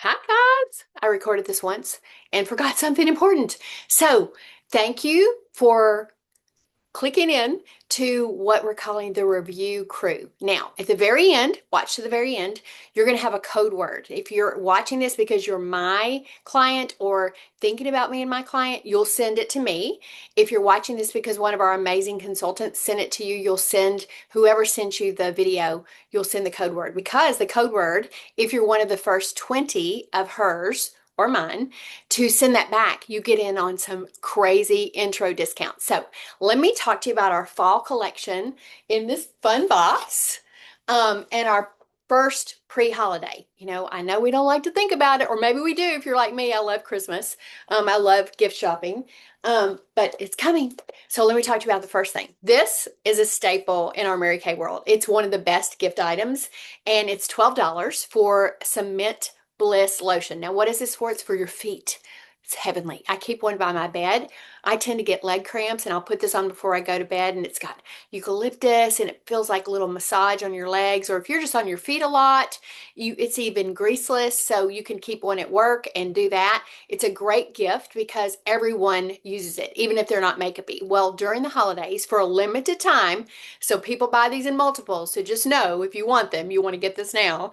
Hi, guys. I recorded this once and forgot something important. So, thank you for clicking in to what we're calling the review crew. Now, at the very end, watch to the very end, you're going to have a code word. If you're watching this because you're my client or thinking about me and my client, you'll send it to me. If you're watching this because one of our amazing consultants sent it to you, you'll send whoever sent you the video, you'll send the code word because the code word, if you're one of the first 20 of hers, or mine, to send that back, you get in on some crazy intro discounts. So let me talk to you about our fall collection in this fun box and our first pre-holiday. I know we don't like to think about it, or maybe we do if you're like me. I love Christmas. I love gift shopping, but it's coming. So let me talk to you about the first thing. This is a staple in our Mary Kay world. It's one of the best gift items, and it's $12 for Cement Bliss lotion. Now, what is this for? It's for your feet. It's heavenly. I keep one by my bed. I tend to get leg cramps, and I'll put this on before I go to bed, and it's got eucalyptus, and it feels like a little massage on your legs. Or if you're just on your feet a lot, it's even greaseless, so you can keep one at work and do that. It's a great gift because everyone uses it, even if they're not makeupy. Well, during the holidays, for a limited time, so people buy these in multiples. So just know if you want them, you want to get this now.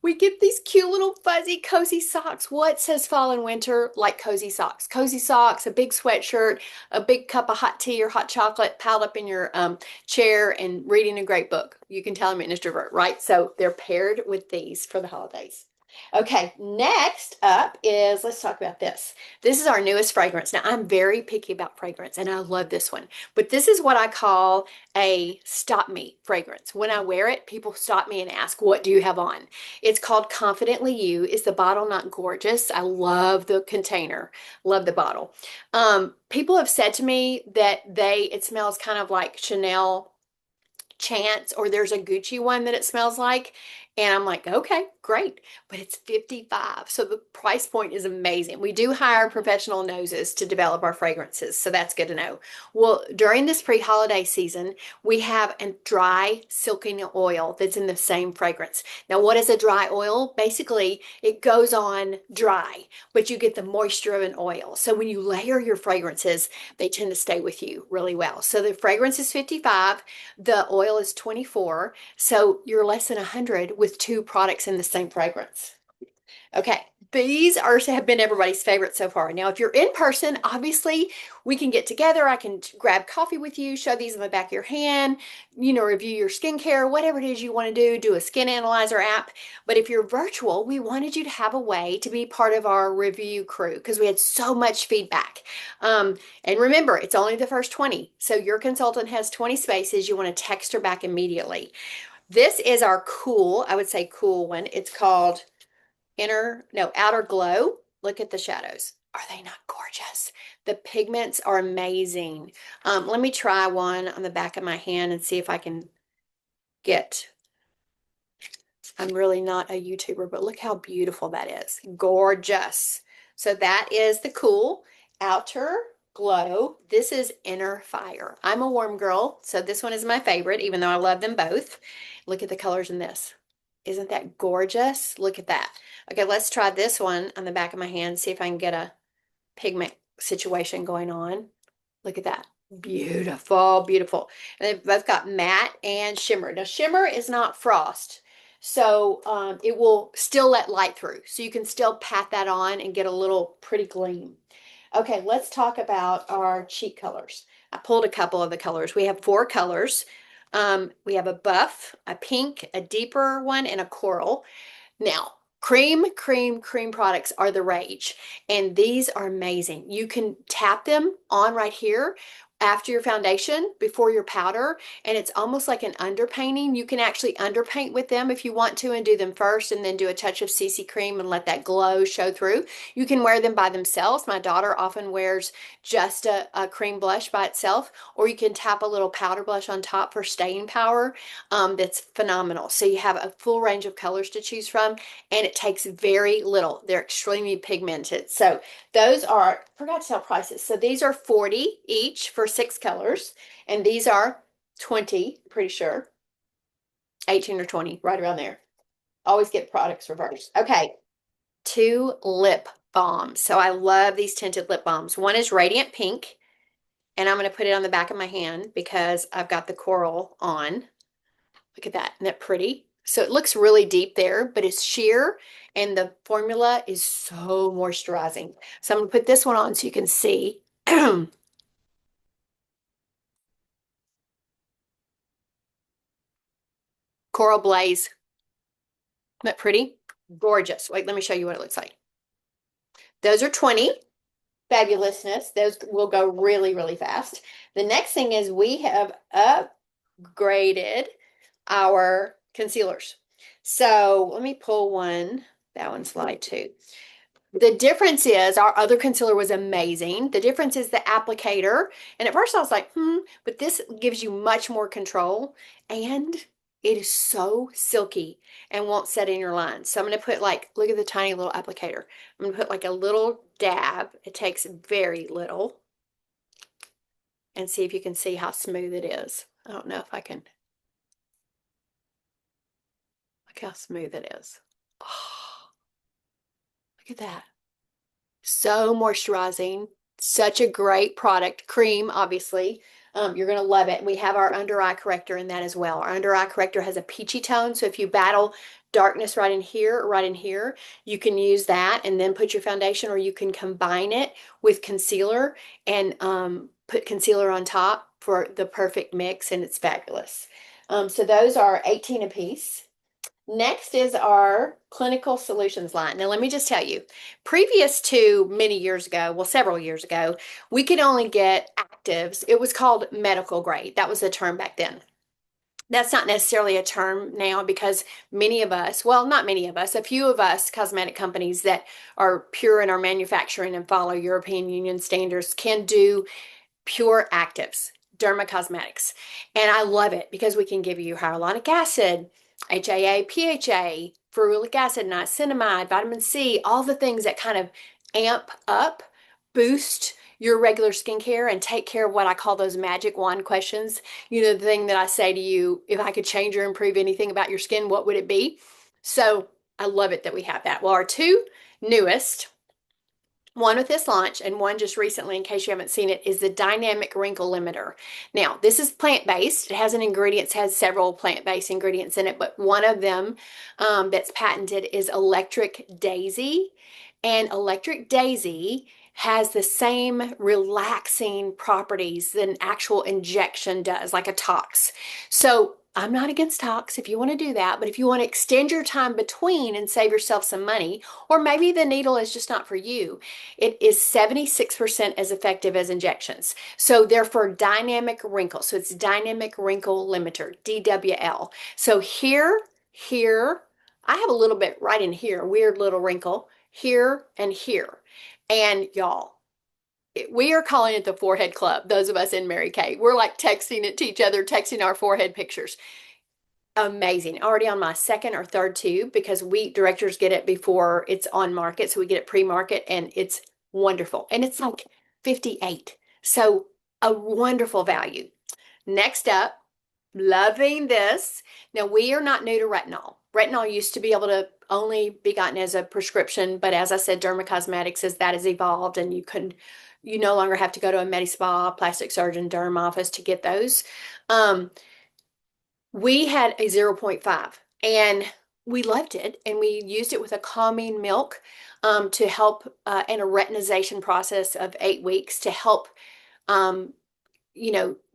We get these cute little fuzzy cozy socks. What says fall and winter like cozy socks? Cozy socks, a big sweatshirt, a big cup of hot tea or hot chocolate piled up in your chair and reading a great book. You can tell I'm an introvert, right? So they're paired with these for the holidays. Okay, next up is let's talk about this. This is our newest fragrance. Now, I'm very picky about fragrance and I love this one, but this is what I call a stop me fragrance. When I wear it, people stop me and ask, "What do you have on?" It's called Confidently You. Is the bottle not gorgeous? I love the container, love the bottle. People have said to me that it smells kind of like Chanel Chance, or there's a Gucci one that it smells like. And I'm like, okay, great. But it's 55. So the price point is amazing. We do hire professional noses to develop our fragrances. So that's good to know. Well, during this pre-holiday season, we have a dry silking oil that's in the same fragrance. Now, what is a dry oil? Basically, it goes on dry, but you get the moisture of an oil. So when you layer your fragrances, they tend to stay with you really well. So the fragrance is 55. The oil is 24, so you're less than 100 with two products in the same fragrance. Okay, these have been everybody's favorite so far. Now, if you're in person, obviously we can get together. I can grab coffee with you, show these in the back of your hand, review your skincare, whatever it is you want to do a skin analyzer app. But if you're virtual, we wanted you to have a way to be part of our review crew because we had so much feedback. And remember, it's only the first 20. So your consultant has 20 spaces. You want to text her back immediately. This is our cool, I would say cool one. It's called Outer Glow. Look at the shadows. Are they not gorgeous? The pigments are amazing. Let me try one on the back of my hand and see if I can get. I'm really not a YouTuber, but look how beautiful that is. Gorgeous. So that is the cool Outer Glow. This is Inner Fire. I'm a warm girl, so this one is my favorite, even though I love them both. Look at the colors in this. Isn't that gorgeous? Look at that. Okay, let's try this one on the back of my hand, see if I can get a pigment situation going on. Look at that. Beautiful, beautiful. And they've both got matte and shimmer. Now, shimmer is not frost, so it will still let light through. So you can still pat that on and get a little pretty gleam. Okay, let's talk about our cheek colors. I pulled a couple of the colors. We have four colors. We have a buff, a pink, a deeper one, and a coral. Now, cream products are the rage, and these are amazing. You can tap them on right here after your foundation, before your powder, and it's almost like an underpainting. You can actually underpaint with them if you want to and do them first and then do a touch of CC cream and let that glow show through. You can wear them by themselves. My daughter often wears just a cream blush by itself, or you can tap a little powder blush on top for staying power. That's phenomenal. So you have a full range of colors to choose from, and it takes very little. They're extremely pigmented. So those are, forgot to tell prices. So these are 40 each for six colors, and these are 20, pretty sure. 18 or 20, right around there. Always get products reversed. Okay. two lip balms. So I love these tinted lip balms. One is Radiant Pink, and I'm going to put it on the back of my hand because I've got the coral on. Look at that. Isn't that pretty? So it looks really deep there, but it's sheer and the formula is so moisturizing. So I'm going to put this one on so you can see. Coral Blaze. Isn't that pretty? Gorgeous. Wait, let me show you what it looks like. Those are 20. Fabulousness. Those will go really, really fast. The next thing is we have upgraded our concealers. So let me pull one. That one's light too. The difference is our other concealer was amazing. The difference is the applicator. And at first I was like, but this gives you much more control and it is so silky and won't set in your lines. So I'm going to put like, look at the tiny little applicator. I'm going to put like a little dab. It takes very little and see if you can see how smooth it is. I don't know if I can. Look how smooth it is. Oh, look at that. So moisturizing. Such a great product. Cream, obviously. You're going to love it. We have our under eye corrector in that as well. Our under eye corrector has a peachy tone. So if you battle darkness right in here or right in here, you can use that and then put your foundation, or you can combine it with concealer and put concealer on top for the perfect mix, and it's fabulous. So those are 18 a piece. Next is our Clinical Solutions line. Now, let me just tell you, previous to many years ago, well, several years ago, we could only get actives. It was called medical grade. That was the term back then. That's not necessarily a term now because many of us, well, not many of us, a few of us cosmetic companies that are pure in our manufacturing and follow European Union standards can do pure actives, dermacosmetics. And I love it because we can give you hyaluronic acid, HAA, PHA, ferulic acid, niacinamide, vitamin C, all the things that kind of amp up, boost your regular skincare and take care of what I call those magic wand questions. You know, the thing that I say to you, if I could change or improve anything about your skin, what would it be? So I love it that we have that. Well, our two newest, one with this launch and one just recently, in case you haven't seen it, is the Dynamic Wrinkle Limiter. Now, this is plant-based. It has has several plant-based ingredients in it, but one of them that's patented is Electric Daisy. And Electric Daisy has the same relaxing properties than actual injection does, like a tox. So I'm not against tox if you want to do that, but if you want to extend your time between and save yourself some money, or maybe the needle is just not for you, it is 76% as effective as injections. So they're for dynamic wrinkle. So it's Dynamic Wrinkle Limiter, DWL. So here, I have a little bit right in here, weird little wrinkle, here and here. And y'all, we are calling it the Forehead Club, those of us in Mary Kay. We're like texting it to each other, texting our forehead pictures. Amazing. Already on my second or third tube because we directors get it before it's on market. So we get it pre-market and it's wonderful. And it's like 58. So a wonderful value. Next up, loving this. Now, we are not new to retinol. Retinol used to be able to only be gotten as a prescription, but as I said, dermacosmetics, as that has evolved, and you no longer have to go to a med spa, plastic surgeon, derm office to get those. We had a 0.5 and we loved it, and we used it with a calming milk to help in a retinization process of 8 weeks to help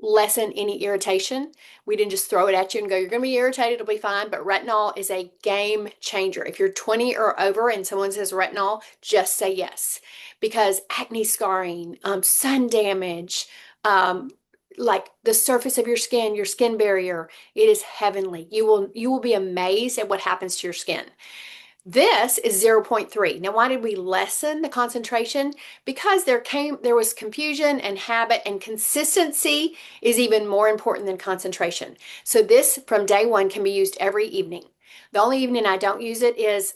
lessen any irritation. We didn't just throw it at you and go, you're going to be irritated, it'll be fine. But retinol is a game changer. If you're 20 or over and someone says retinol, just say yes. Because acne scarring, sun damage, like the surface of your skin barrier, it is heavenly. You will be amazed at what happens to your skin. This is 0.3. Now, why did we lessen the concentration? Because there was confusion and habit, and consistency is even more important than concentration. So this from day one can be used every evening. The only evening I don't use it is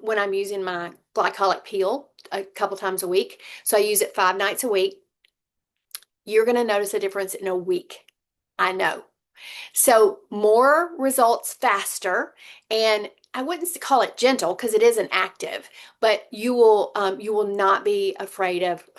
when I'm using my glycolic peel a couple times a week. So I use it 5 nights a week. You're going to notice a difference in a week. I know. So more results faster. And I wouldn't call it gentle because it isn't active, but you will not be afraid of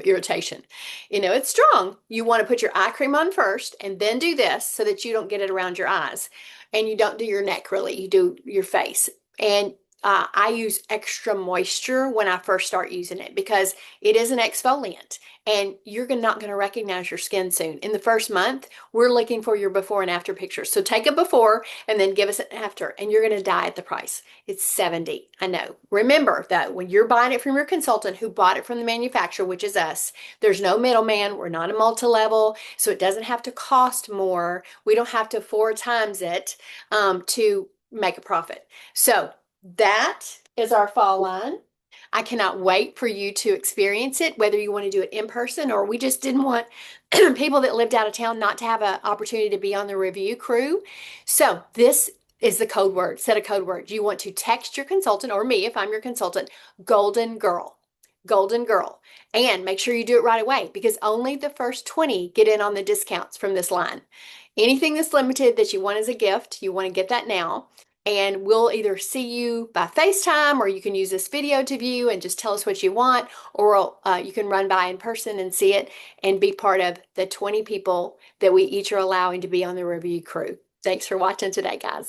irritation. You know, it's strong. You want to put your eye cream on first and then do this so that you don't get it around your eyes. And you don't do your neck really, you do your face. And I use extra moisture when I first start using it because it is an exfoliant and you're not going to recognize your skin soon. In the first month, we're looking for your before and after pictures. So take a before and then give us an after, and you're going to die at the price. It's 70. I know. Remember though, when you're buying it from your consultant who bought it from the manufacturer, which is us, there's no middleman. We're not a multi-level, so it doesn't have to cost more. We don't have to 4 times it to make a profit. So that is our fall line. I cannot wait for you to experience it, whether you want to do it in person or we just didn't want people that lived out of town not to have an opportunity to be on the review crew. So this is the code word, set a code word. You want to text your consultant or me if I'm your consultant, Golden Girl. Golden Girl. And make sure you do it right away because only the first 20 get in on the discounts from this line. Anything that's limited that you want as a gift, you want to get that now. And we'll either see you by FaceTime or you can use this video to view and just tell us what you want, or you can run by in person and see it and be part of the 20 people that we each are allowing to be on the review crew. Thanks for watching today, guys.